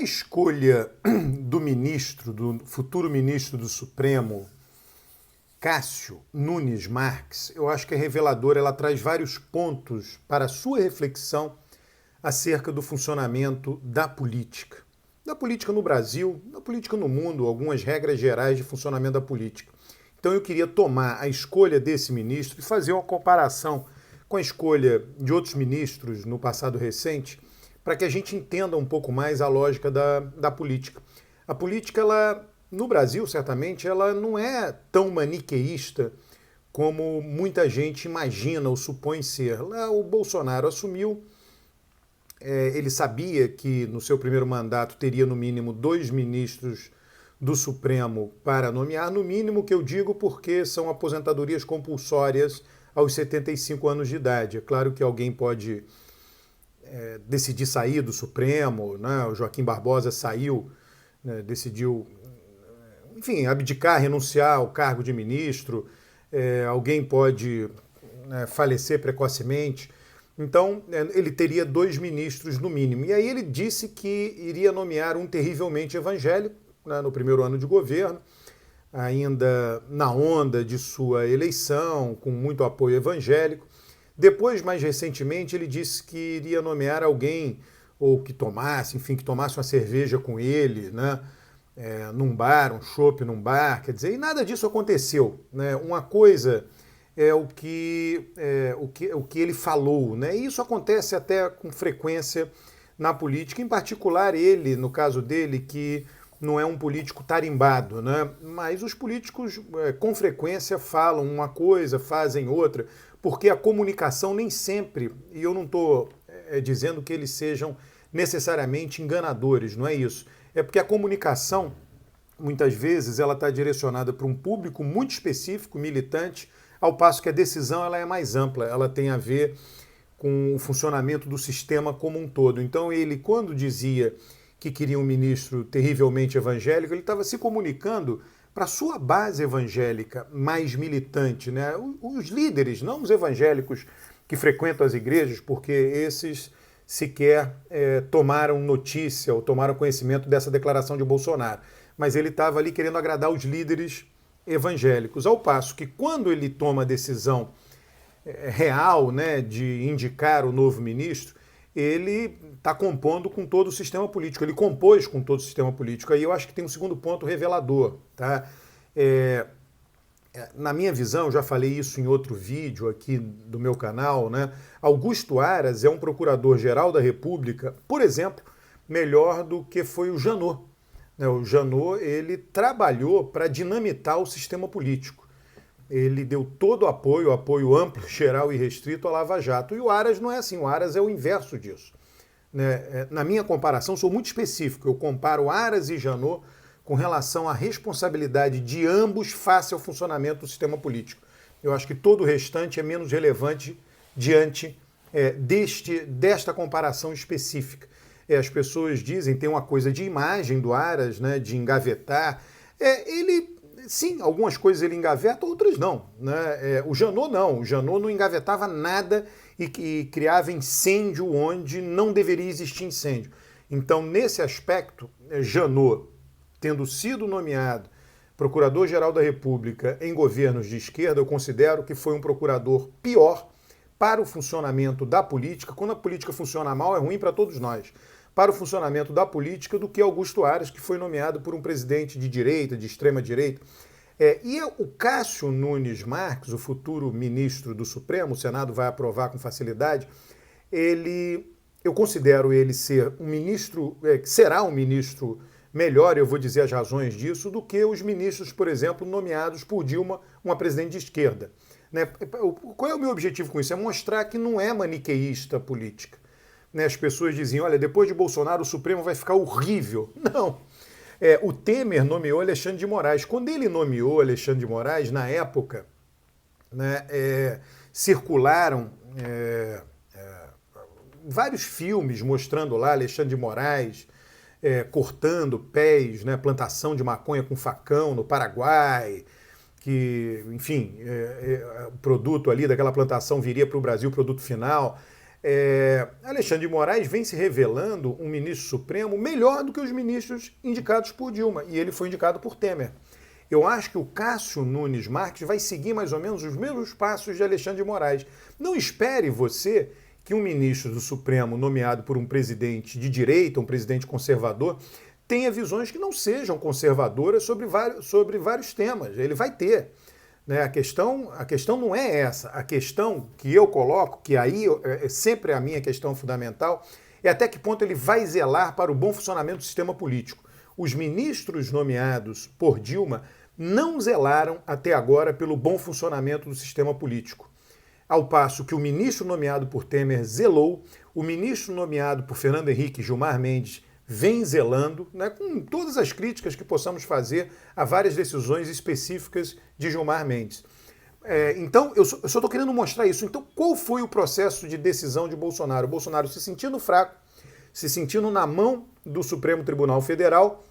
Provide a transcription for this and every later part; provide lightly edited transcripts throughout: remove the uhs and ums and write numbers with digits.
escolha do futuro ministro do Supremo, Cássio Nunes Marques, eu acho que é reveladora, ela traz vários pontos para a sua reflexão acerca do funcionamento da política. Da política no Brasil, da política no mundo, algumas regras gerais de funcionamento da política. Então eu queria tomar a escolha desse ministro e fazer uma comparação com a escolha de outros ministros no passado recente, para que a gente entenda um pouco mais a lógica da política. A política, ela, no Brasil, certamente, ela não é tão maniqueísta como muita gente imagina ou supõe ser. Lá o Bolsonaro assumiu, ele sabia que no seu primeiro mandato teria no mínimo 2 ministros do Supremo para nomear, no mínimo que eu digo porque são aposentadorias compulsórias aos 75 anos de idade. É claro que alguém pode decidir sair do Supremo, né? O Joaquim Barbosa saiu, né? Decidiu, enfim, abdicar, renunciar ao cargo de ministro, alguém pode, né, falecer precocemente. Então, ele teria 2 ministros no mínimo. E aí ele disse que iria nomear um terrivelmente evangélico, né, no primeiro ano de governo, ainda na onda de sua eleição, com muito apoio evangélico. Depois, mais recentemente, ele disse que iria nomear alguém, ou que tomasse uma cerveja com ele, né, num bar, um chopp num bar, quer dizer, e nada disso aconteceu, né? Uma coisa é o que ele falou, né? E isso acontece até com frequência na política, em particular ele, no caso dele, que não é um político tarimbado, né? Mas os políticos com frequência falam uma coisa, fazem outra, porque a comunicação nem sempre, e eu não estou dizendo que eles sejam necessariamente enganadores, não é isso. É porque a comunicação, muitas vezes, ela está direcionada para um público muito específico, militante, ao passo que a decisão ela é mais ampla, ela tem a ver com o funcionamento do sistema como um todo. Então ele, quando dizia que queria um ministro terrivelmente evangélico, ele estava se comunicando para a sua base evangélica mais militante, né? Os líderes, não os evangélicos que frequentam as igrejas, porque esses sequer tomaram notícia ou tomaram conhecimento dessa declaração de Bolsonaro. Mas ele estava ali querendo agradar os líderes evangélicos, ao passo que quando ele toma a decisão real, né, de indicar o novo ministro, ele está compondo com todo o sistema político, ele compôs com todo o sistema político. Aí eu acho que tem um segundo ponto revelador. Tá? Na minha visão, já falei isso em outro vídeo aqui do meu canal, né? Augusto Aras é um procurador-geral da República, por exemplo, melhor do que foi o Janot. O Janot, ele trabalhou para dinamitar o sistema político. Ele deu todo o apoio amplo, geral e restrito à Lava Jato. E o Aras não é assim, o Aras é o inverso disso. Na minha comparação, sou muito específico, eu comparo Aras e Janot com relação à responsabilidade de ambos face ao funcionamento do sistema político. Eu acho que todo o restante é menos relevante diante desta comparação específica. As pessoas dizem, tem uma coisa de imagem do Aras, né, de engavetar. Ele, sim, algumas coisas ele engaveta, outras não. Né? O Janot não. O Janot não engavetava nada e criava incêndio onde não deveria existir incêndio. Então, nesse aspecto, Janot, tendo sido nomeado Procurador-Geral da República em governos de esquerda, eu considero que foi um procurador pior para o funcionamento da política. Quando a política funciona mal, é ruim para todos nós. Para o funcionamento da política, do que Augusto Aras, que foi nomeado por um presidente de direita, de extrema-direita. O Cássio Nunes Marques, o futuro ministro do Supremo, o Senado vai aprovar com facilidade, eu considero ele ser um ministro, será um ministro melhor, eu vou dizer as razões disso, do que os ministros, por exemplo, nomeados por Dilma, uma presidente de esquerda. Né? Qual é o meu objetivo com isso? É mostrar que não é maniqueísta a política. Né? As pessoas dizem, olha, depois de Bolsonaro o Supremo vai ficar horrível. Não. O Temer nomeou Alexandre de Moraes. Quando ele nomeou Alexandre de Moraes, na época, né, circularam vários filmes mostrando lá Alexandre de Moraes cortando pés, né, plantação de maconha com facão no Paraguai, que, enfim, o produto ali daquela plantação viria para o Brasil, o produto final. Alexandre de Moraes vem se revelando um ministro supremo melhor do que os ministros indicados por Dilma, e ele foi indicado por Temer. Eu acho que o Cássio Nunes Marques vai seguir mais ou menos os mesmos passos de Alexandre de Moraes. Não espere você que um ministro do Supremo nomeado por um presidente de direita, um presidente conservador, tenha visões que não sejam conservadoras sobre vários temas. Ele vai ter. Né? A questão não é essa. A questão que eu coloco, que aí é sempre a minha questão fundamental, é até que ponto ele vai zelar para o bom funcionamento do sistema político. Os ministros nomeados por Dilma não zelaram até agora pelo bom funcionamento do sistema político. Ao passo que o ministro nomeado por Temer zelou, o ministro nomeado por Fernando Henrique e Gilmar Mendes vem zelando, né, com todas as críticas que possamos fazer a várias decisões específicas de Gilmar Mendes. Então, eu só estou querendo mostrar isso. Então, qual foi o processo de decisão de Bolsonaro? O Bolsonaro se sentindo fraco, se sentindo na mão do Supremo Tribunal Federal,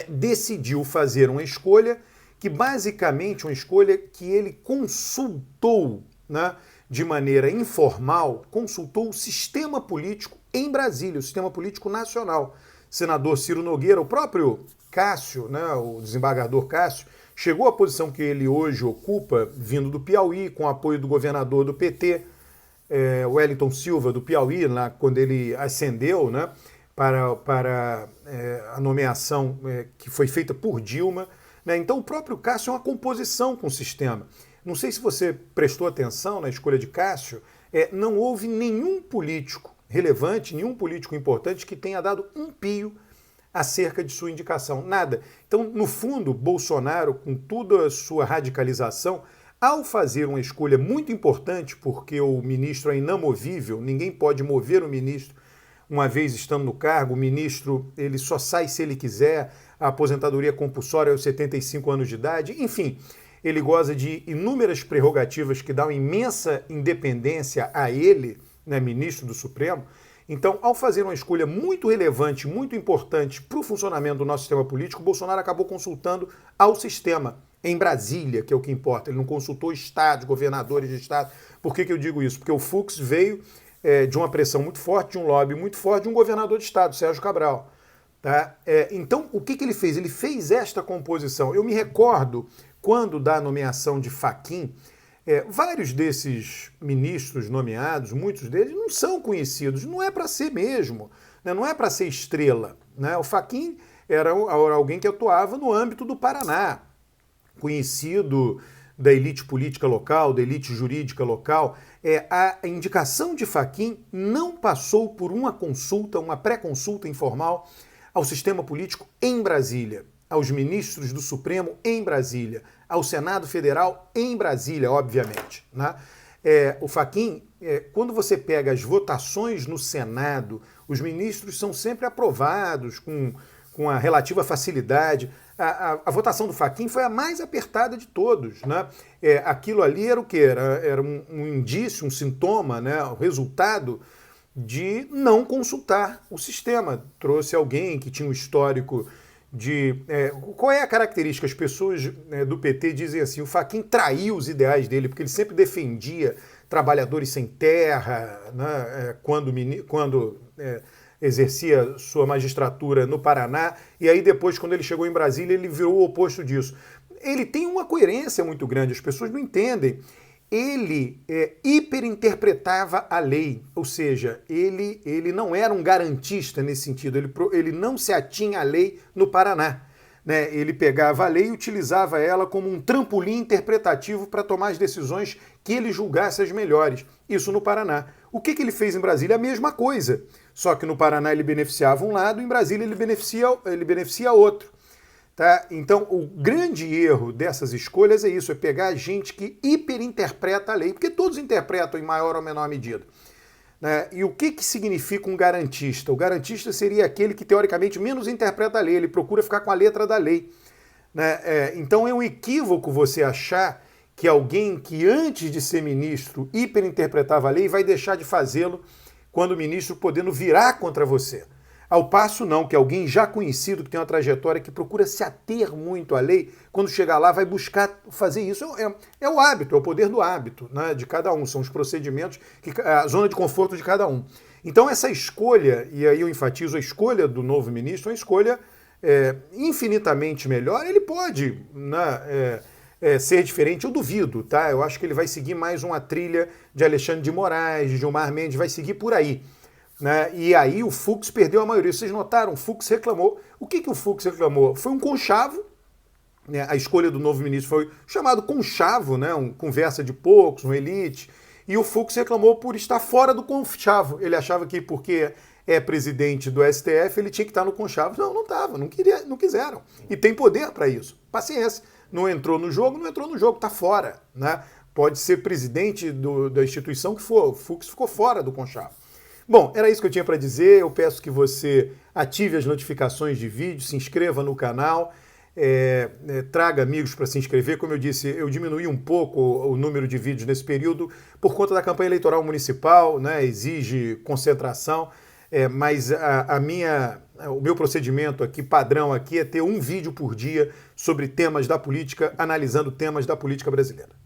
decidiu fazer uma escolha que, basicamente, uma escolha que ele consultou, né, de maneira informal, consultou o sistema político em Brasília, o sistema político nacional. Senador Ciro Nogueira, o próprio Cássio, né, o desembargador Cássio, chegou à posição que ele hoje ocupa, vindo do Piauí, com apoio do governador do PT, Wellington Silva, do Piauí, lá, quando ele ascendeu, né, para a nomeação que foi feita por Dilma. Né? Então o próprio Cássio é uma composição com o sistema. Não sei se você prestou atenção na escolha de Cássio, não houve nenhum político relevante, nenhum político importante que tenha dado um pio acerca de sua indicação. Nada. Então, no fundo, Bolsonaro, com toda a sua radicalização, ao fazer uma escolha muito importante, porque o ministro é inamovível, ninguém pode mover o ministro uma vez estando no cargo, o ministro ele só sai se ele quiser, a aposentadoria compulsória aos 75 anos de idade, enfim, ele goza de inúmeras prerrogativas que dão imensa independência a ele, né, ministro do Supremo. Então, ao fazer uma escolha muito relevante, muito importante para o funcionamento do nosso sistema político, Bolsonaro acabou consultando ao sistema, em Brasília, que é o que importa. Ele não consultou estados, governadores de estado. Por que eu digo isso? Porque o Fux veio de uma pressão muito forte, de um lobby muito forte, de um governador de estado, Sérgio Cabral. Tá? Então, o que ele fez? Ele fez esta composição. Eu me recordo, quando da nomeação de Fachin, vários desses ministros nomeados, muitos deles não são conhecidos, não é para ser mesmo, né? Não é para ser estrela. Né? O Fachin era alguém que atuava no âmbito do Paraná, conhecido da elite política local, da elite jurídica local. A indicação de Fachin não passou por uma consulta, uma pré-consulta informal ao sistema político em Brasília, aos ministros do Supremo em Brasília, ao Senado Federal em Brasília, obviamente. Né? O Fachin, quando você pega as votações no Senado, os ministros são sempre aprovados com a relativa facilidade. A votação do Fachin foi a mais apertada de todos. Né? Aquilo ali era o quê? Era um indício, um sintoma, né? O resultado de não consultar o sistema. Trouxe alguém que tinha um histórico de... qual é a característica? As pessoas do PT dizem assim, o Fachin traiu os ideais dele, porque ele sempre defendia trabalhadores sem terra, né? Quando exercia sua magistratura no Paraná, e aí depois, quando ele chegou em Brasília, ele virou o oposto disso. Ele tem uma coerência muito grande, as pessoas não entendem. Ele hiperinterpretava a lei, ou seja, ele não era um garantista nesse sentido, ele não se atinha à lei no Paraná. Né? Ele pegava a lei e utilizava ela como um trampolim interpretativo para tomar as decisões que ele julgasse as melhores. Isso no Paraná. O que ele fez em Brasília? A mesma coisa. Só que no Paraná ele beneficiava um lado, em Brasília ele beneficia outro. Tá? Então, o grande erro dessas escolhas é isso, é pegar gente que hiperinterpreta a lei, porque todos interpretam em maior ou menor medida. Né? E o que significa um garantista? O garantista seria aquele que, teoricamente, menos interpreta a lei, ele procura ficar com a letra da lei. Né? Então, é um equívoco você achar que alguém que, antes de ser ministro, hiperinterpretava a lei, vai deixar de fazê-lo quando o ministro podendo virar contra você. Ao passo não, que alguém já conhecido, que tem uma trajetória, que procura se ater muito à lei, quando chegar lá vai buscar fazer isso. É o hábito, é o poder do hábito, né, de cada um, são os procedimentos, a zona de conforto de cada um. Então essa escolha, e aí eu enfatizo a escolha do novo ministro, é uma escolha infinitamente melhor. Ele pode, né, ser diferente, eu duvido, tá? Eu acho que ele vai seguir mais uma trilha de Alexandre de Moraes, de Gilmar Mendes, vai seguir por aí. Né? E aí o Fux perdeu a maioria. Vocês notaram? O Fux reclamou. O que o Fux reclamou? Foi um conchavo. Né? A escolha do novo ministro foi chamado conchavo, né? Conversa de poucos, um elite. E o Fux reclamou por estar fora do conchavo. Ele achava que porque é presidente do STF, ele tinha que estar no conchavo. Não estava, não quiseram. E tem poder para isso. Paciência. Não entrou no jogo, está fora. Né? Pode ser presidente da instituição que for. O Fux ficou fora do conchavo. Bom, era isso que eu tinha para dizer. Eu peço que você ative as notificações de vídeo, se inscreva no canal, traga amigos para se inscrever. Como eu disse, eu diminuí um pouco o número de vídeos nesse período por conta da campanha eleitoral municipal, né? Exige concentração, mas o meu procedimento aqui, padrão aqui, é ter um vídeo por dia sobre temas da política, analisando temas da política brasileira.